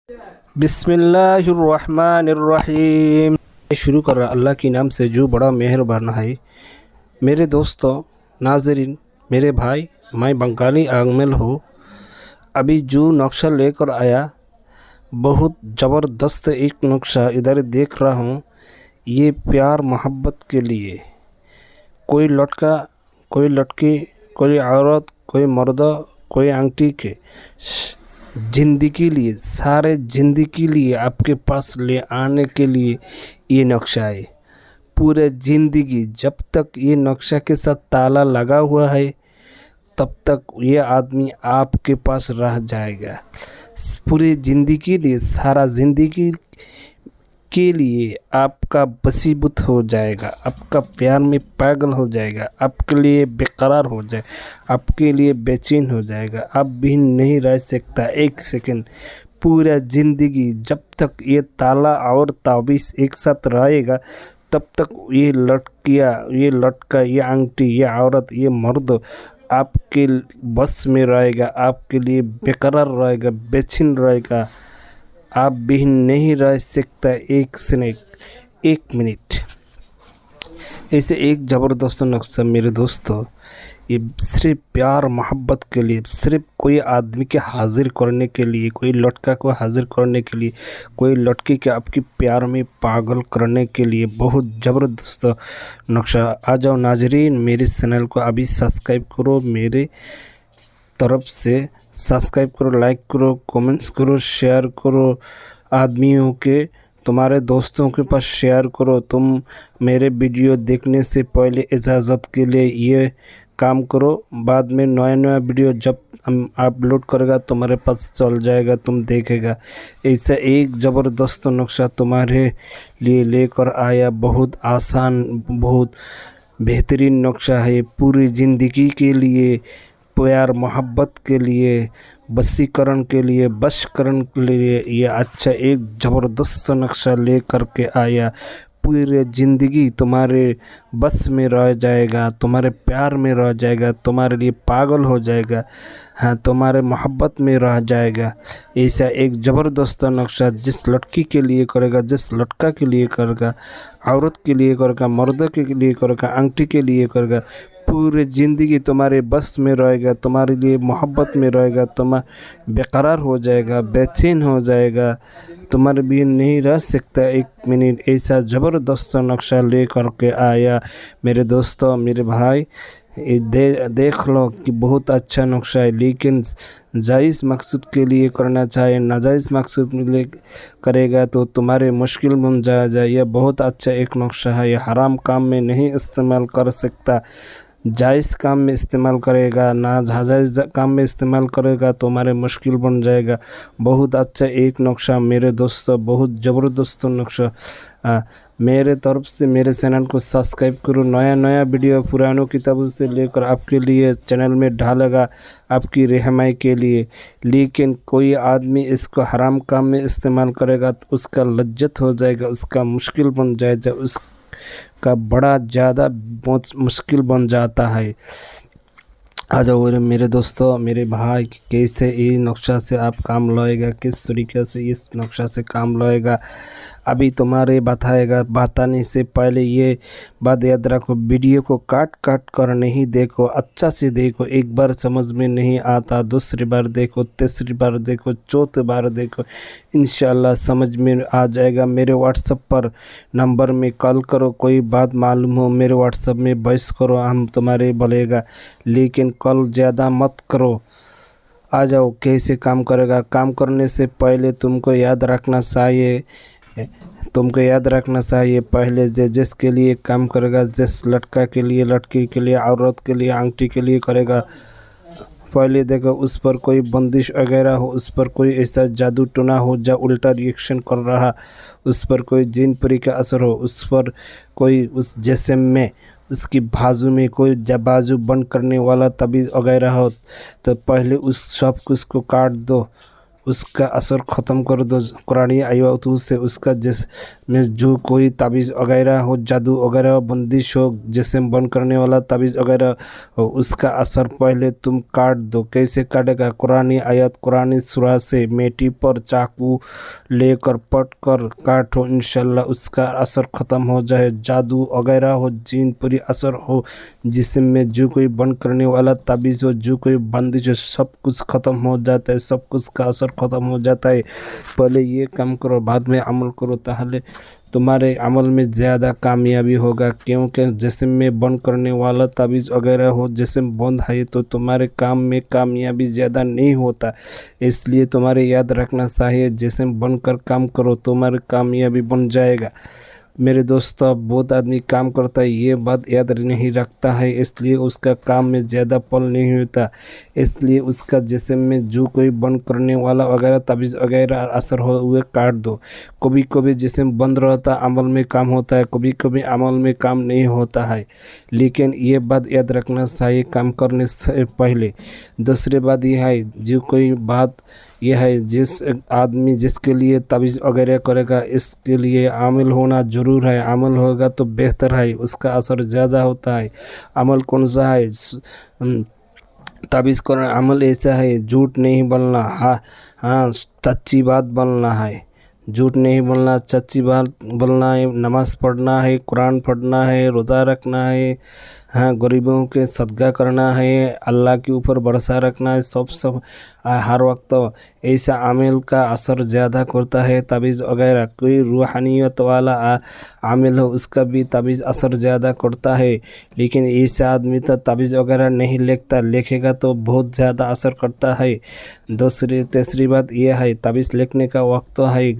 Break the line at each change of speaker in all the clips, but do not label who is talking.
बिस्मिल्लाहिर्रहमानिर्रहीम। शुरू कर रहा अल्लाह के नाम से जो बड़ा मेहरबान है। मेरे दोस्तों, नाज़रीन, मेरे भाई, मैं बंगाली आगमिल हूँ। अभी जो नक्शा लेकर आया, बहुत ज़बरदस्त एक नक्शा इधर देख रहा हूँ। ये प्यार मोहब्बत के लिए, कोई लड़का, कोई लड़की, कोई औरत, कोई मर्द, कोई आंटी के ज़िंदगी के लिए, सारे ज़िंदगी के लिए आपके पास ले आने के लिए ये नक्शा है। पूरे ज़िंदगी जब तक ये नक्शा के साथ ताला लगा हुआ है, तब तक ये आदमी आपके पास रह जाएगा। पूरी ज़िंदगी के लिए, सारा ज़िंदगी के लिए आपका बसीबुत हो जाएगा, आपका प्यार में पागल हो जाएगा, आपके लिए बेकरार हो जाए, आपके लिए बेचैन हो जाएगा। आप भी नहीं रह सकता एक सेकंड। पूरा ज़िंदगी जब तक ये ताला और ताबीज़ एक साथ रहेगा, तब तक ये लड़कियाँ, ये लड़का, ये आंटी, ये औरत, ये मर्द आपके बस में रहेगा, आपके लिए बेकरार रहेगा, बेचैन रहेगा। आप भी नहीं रह सकता एक सेकंड, एक मिनट। ऐसे एक ज़बरदस्त नक्शा मेरे दोस्तों, ये सिर्फ प्यार मोहब्बत के लिए, सिर्फ कोई आदमी के हाजिर करने के लिए, कोई लड़का को हाजिर करने के लिए, कोई लड़की के आपके प्यार में पागल करने के लिए बहुत ज़बरदस्त नक्शा। आ जाओ नाजरीन, मेरे चैनल को अभी सब्सक्राइब करो, मेरे तरफ से सब्सक्राइब करो, लाइक करो, कमेंट्स करो, शेयर करो। आदमियों के, तुम्हारे दोस्तों के पास शेयर करो। तुम मेरे वीडियो देखने से पहले इजाज़त के लिए ये काम करो। बाद में नया नया वीडियो जब हम अपलोड करेगा तुम्हारे पास चल जाएगा, तुम देखेगा। ऐसा एक ज़बरदस्त नक्शा तुम्हारे लिए लेकर आया। बहुत आसान, बहुत बेहतरीन नक्शा है। पूरी ज़िंदगी के लिए, प्यार मोहब्बत के लिए, बसीकरण के लिए, बशकरण के लिए ये अच्छा एक ज़बरदस्त नक्शा ले कर के आया। पूरी ज़िंदगी तुम्हारे बस में रह जाएगा, तुम्हारे प्यार में रह जाएगा, तुम्हारे लिए पागल हो जाएगा, हाँ, तुम्हारे मोहब्बत में रह जाएगा। ऐसा एक ज़बरदस्त नक्शा जिस लड़की के लिए करेगा, जिस लड़का के लिए करेगा, औरत के लिए करेगा, मर्द के लिए करेगा, आंटी के लिए करेगा, पूरी ज़िंदगी तुम्हारे बस में रहेगा, तुम्हारे लिए मोहब्बत में रहेगा, तुम बेकरार हो जाएगा, बेचैन हो जाएगा, तुम्हारे भी नहीं रह सकता एक मिनट। ऐसा ज़बरदस्त नक्शा ले कर के आया मेरे दोस्तों, मेरे भाई। देख लो कि बहुत अच्छा नक्शा है, लेकिन जायज़ मकसद के लिए करना चाहिए। नाजायज़ मकसद में ले करेगा तो तुम्हारे मुश्किल बन जाए। यह बहुत अच्छा एक नक्शा है। यह हराम काम में नहीं इस्तेमाल कर सकता, जायज़ काम में इस्तेमाल करेगा। ना जायज़ काम में इस्तेमाल करेगा तो हमारे मुश्किल बन जाएगा। बहुत अच्छा एक नक्शा मेरे दोस्तों, बहुत ज़बरदस्त नक्शा। मेरे तरफ से मेरे चैनल को सब्सक्राइब करो। नया नया वीडियो पुरानों किताबों से लेकर आपके लिए चैनल में डालेगा, आपकी रहमाई के लिए। लेकिन कोई आदमी इसको हराम काम में इस्तेमाल करेगा तो उसका लज्जत हो जाएगा, उसका मुश्किल बन जाएगा, का बड़ा ज़्यादा बहुत मुश्किल बन जाता है। आ जाओ मेरे दोस्तों, मेरे भाई, कैसे ये नक्शा से आप काम लाएगा, किस तरीके से इस नक्शा से काम लाएगा, अभी तुम्हारे बताने से पहले ये बात याद रखो। वीडियो को काट काट कर नहीं देखो, अच्छा से देखो। एक बार समझ में नहीं आता, दूसरी बार देखो, तीसरी बार देखो, चौथी बार देखो, इंशाल्लाह समझ में आ जाएगा। मेरे व्हाट्सएप पर नंबर में कॉल करो, कोई बात मालूम हो मेरे व्हाट्सएप में वॉइस करो, हम तुम्हारे बोलेगा, लेकिन कॉल ज़्यादा मत करो। आ जाओ कैसे काम करेगा। काम करने से पहले तुमको याद रखना चाहिए, पहले जिसके लिए काम करेगा, जिस लड़का के लिए, लड़की के लिए, औरत के लिए, आंटी के लिए करेगा, पहले देखो उस पर कोई बंदिश वगैरह हो, उस पर कोई ऐसा जादू टोना हो जो उल्टा रिएक्शन कर रहा, उस पर कोई जिन परी का असर हो, उस पर कोई उस जिस्म में, उसकी बाजू में कोई बाजू बंद करने वाला तबीज़ वगैरह हो, तो पहले उस सब कुछ को काट दो। उसका असर ख़त्म कर दो। कुरानी आयत से उसका जिसमें जो कोई ताबीज़ वगैरह हो, जादू वगैरह बंदिश हो, जिस्म बंद करने वाला ताबीज़ वगैरह हो, उसका असर पहले तुम काट दो। कैसे काटेगा? कुरानी आयत कुरानी सूरा से मेटी पर चाकू लेकर पट कर काटो, इंशाल्लाह उसका असर ख़त्म हो जाए। जादू वगैरह हो, जीन पूरी असर हो, जिस्म में जो कोई बंद करने वाला ताबीज़ हो, जो कोई बंदिश हो, सब कुछ ख़त्म हो जाता है, सब कुछ का असर ख़त्म हो जाता है। पहले ये काम करो, बाद में अमल करो, ताहले तुम्हारे अमल में ज़्यादा कामयाबी होगा। क्योंकि जिस्म में बंद करने वाला ताबीज़ वगैरह हो, जिस्म बंद है तो तुम्हारे काम में कामयाबी ज़्यादा नहीं होता। इसलिए तुम्हारे याद रखना चाहिए, जिस्म बंद कर काम करो, तुम्हारी कामयाबी बन जाएगा। मेरे दोस्तों, बहुत आदमी काम करता है, ये बात याद नहीं रखता है, इसलिए उसका काम में ज़्यादा पल नहीं होता। इसलिए उसका जिस्म में जो कोई बंद करने वाला वगैरह ताबीज़ वगैरह असर हो हुए काट दो। कभी कभी जिस्म बंद रहता, अमल में काम होता है, कभी कभी अमल में काम नहीं होता है। लेकिन ये बात याद रखना चाहिए काम करने से पहले। दूसरी बात यह है, जो कोई बात यह है, जिस आदमी जिसके लिए ताबीज़ वगैरह करेगा, इसके लिए आमिल होना ज़रूर है। आमिल होगा तो बेहतर है, उसका असर ज़्यादा होता है। अमल कौन सा है? ताबीज़ करना अमल ऐसा है, झूठ नहीं बोलना, हाँ सच्ची बात बोलना है, झूठ नहीं बोलना, सच्ची बात बोलना है। नमाज़ पढ़ना है, कुरान पढ़ना है, रोज़ा रखना है, हाँ गरीबों के सदका करना है, अल्लाह के ऊपर भरोसा रखना है। सब हर वक्त ऐसा आमिल का असर ज़्यादा करता है। ताबीज़ वगैरह कोई रूहानियत वाला आमिल हो, उसका भी ताबीज़ असर ज़्यादा करता है। लेकिन ऐसा आदमी तो ताबीज़ वगैरह नहीं लिखेगा तो बहुत ज़्यादा असर करता है। तीसरी बात यह है, ताबीज़ लिखने का वक्त है,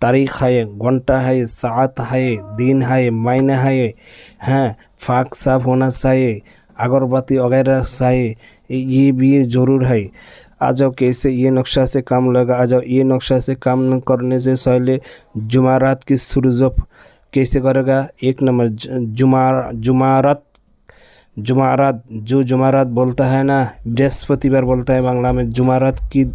तारीख़ है, घंटा है, सात है, दिन है, महीना है, हाँ फाक साफ होना चाहिए, अगरबत्ती वगैरह चाहिए, ये भी ज़रूर है। आ जाओ कैसे ये नक्शा से काम लगा। आ जाओ, ये नक्शा से काम करने से पहले जुमारात की शुरू कैसे करेगा? एक नंबर जुमारात बोलता है ना, बृहस्पतिवार बोलता है बांग्ला में। जुमारात की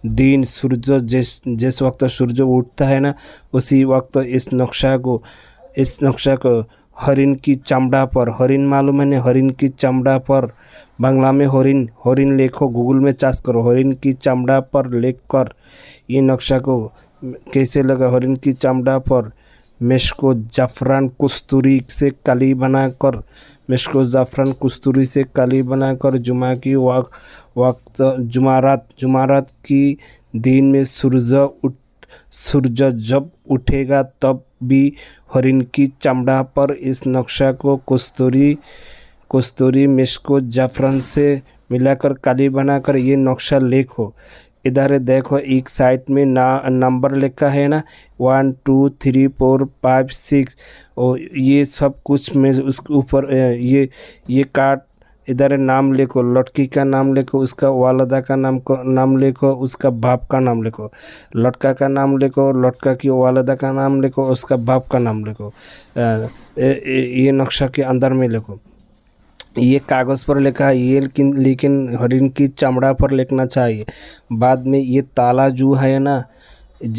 दिन सूर्य जिस वक्त सूर्य उठता है ना, उसी वक्त इस नक्शा को हरिन की चमड़ा पर, हरिन मालूम है ना, हरिन की चमड़ा पर, बांग्ला में हरिन लिखो, गूगल में सर्च करो, हरिन की चमड़ा पर लिख कर ये नक्शा को कैसे लगा। हरिन की चमड़ा पर मिश्को ज़फ़रान कस्तूरी से कली बनाकर, जुमा की वक्त जुमारात की दिन में सूरज जब उठेगा तब भी हरिन की चमड़ा पर इस नक्शा को कस्तूरी मिश्को ज़फ़रान से मिलाकर काली बनाकर ये नक्शा लिखो। इधर देखो, एक साइड में नंबर लिखा है ना, 1 2 3 4 5 6, और ये सब कुछ में उसके ऊपर ये काट। इधर नाम लिखो, लड़की का नाम लिखो, उसका वालदा का नाम लिखो, उसका बाप का नाम लिखो। लड़का का नाम लिखो, लड़का की वालदा का नाम लिखो, उसका बाप का नाम लिखो। ये नक्शा के अंदर में लिखो। ये कागज़ पर लिखा है ये, लेकिन हरिन की चमड़ा पर लिखना चाहिए। बाद में ये ताला जो है ना,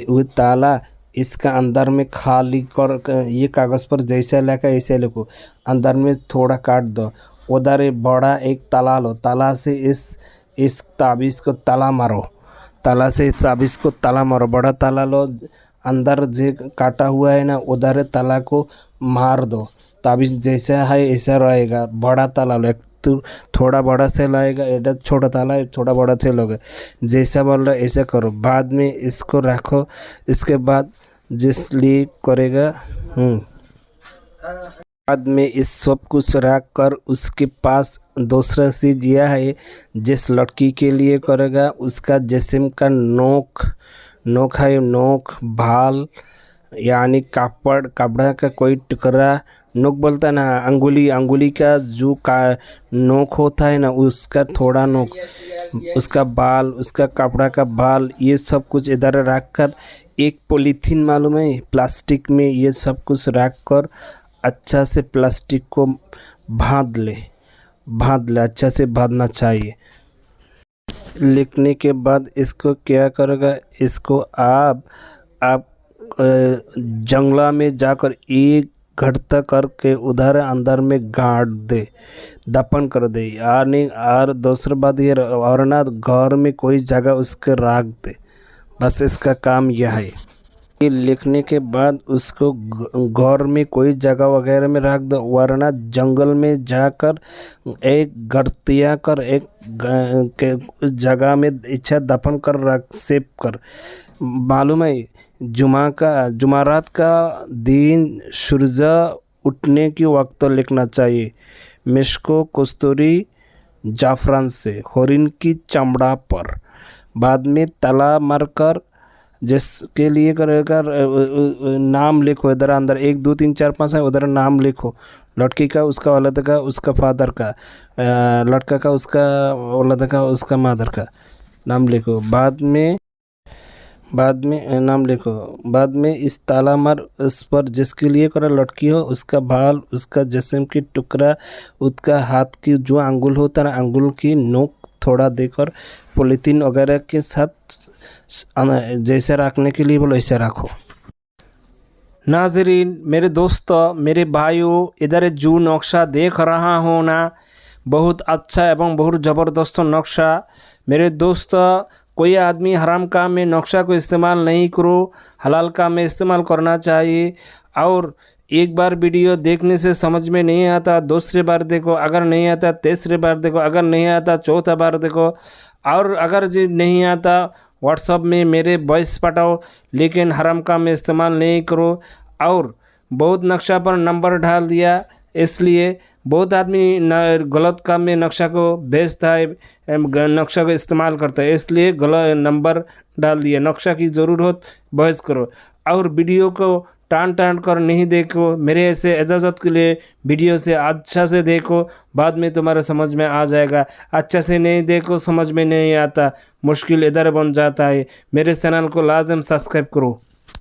वो ताला इसका अंदर में खाली कर, ये कागज़ पर जैसा लिखा ऐसे लिखो, अंदर में थोड़ा काट दो। उधर बड़ा एक ताला लो, ताला से इस ताबीज़ को ताला मारो, बड़ा ताला लो, अंदर जो काटा हुआ है ना उधर ताला को मार दो। ताबीज़ जैसा है ऐसा रहेगा। बड़ा ताला लो, तो थोड़ा बड़ा से लाएगा, एडा छोटा ताला है, थोड़ा बड़ा से लोगे, जैसा बोल रहा ऐसा करो। बाद में इसको रखो, इसके बाद जिस लिए करेगा बाद में इस सब कुछ रख कर उसके पास दूसरा चीज़ यह है, जिस लड़की के लिए करेगा उसका जिस्म का नोक है, नोक भाल यानी कपड़ा का कोई टुकड़ा, नोक बोलता है ना, अंगुली का जो नोक होता है ना, उसका थोड़ा नोक, उसका बाल, उसका कपड़ा का बाल, ये सब कुछ इधर रख कर एक पॉलीथीन मालूम है, प्लास्टिक में ये सब कुछ रख कर अच्छा से प्लास्टिक को बांध ले, अच्छा से बांधना चाहिए। लिखने के बाद इसको क्या करेगा, इसको आप जंगला में जाकर एक घटता करके उधर अंदर में गाड़ दे, दफन कर दे। यानी और दूसरी बात ये, और ना घर में कोई जगह उसके रख दे। बस इसका काम यह है। ये लिखने के बाद उसको घर में कोई जगह वगैरह में रख दो, वरना जंगल में जाकर एक गर्तिया कर एक उस जगह में इच्छा दफन कर रख, सेव कर। मालूम है, जुमारात का दिन सूरज उठने की वक्त लिखना चाहिए। मिस्को कस्तूरी जाफरान से हरिन की चमड़ा पर, बाद में तला मरकर जिसके लिए करेगा नाम लिखो। इधर अंदर 1 2 3 4 5 है, उधर नाम लिखो। लड़की का उसका औलाद का उसका फादर का, लड़का का उसका औलाद का उसका मदर का नाम लिखो। बाद में नाम लिखो। बाद में इस ताला मर उस पर जिसके लिए कर लड़की हो, उसका बाल, उसका जिस्म की टुकड़ा, उसका हाथ की जो अंगुल होता है, अंगुल की नोक थोड़ा देकर पॉलीथीन वगैरह के साथ जैसे रखने के लिए बोलो ऐसे रखो। नाजरीन, मेरे दोस्तों, मेरे भाइयों, इधर जो नक्शा देख रहा हो ना, बहुत अच्छा एवं बहुत ज़बरदस्त नक्शा। मेरे दोस्तों, कोई आदमी हराम काम में नक्शा को इस्तेमाल नहीं करो, हलाल काम में इस्तेमाल करना चाहिए। और एक बार वीडियो देखने से समझ में नहीं आता, दूसरी बार देखो, अगर नहीं आता तीसरी बार देखो, अगर नहीं आता चौथा बार देखो। और अगर जो नहीं आता व्हाट्सअप में मेरे वॉइस पठाओ, लेकिन हराम काम में इस्तेमाल नहीं करो। और बहुत नक्शा पर नंबर डाल दिया, इसलिए बहुत आदमी गलत काम में नक्शा को भेजता है, नक्शा को इस्तेमाल करता है, इसलिए गलत नंबर डाल दिया। नक्शा की ज़रूरत बहस करो और वीडियो को टान कर नहीं देखो। मेरे ऐसे इजाज़त के लिए वीडियो से अच्छा से देखो, बाद में तुम्हारे समझ में आ जाएगा। अच्छा से नहीं देखो, समझ में नहीं आता, मुश्किल इधर बन जाता है। मेरे चैनल को लाजम सब्सक्राइब करो।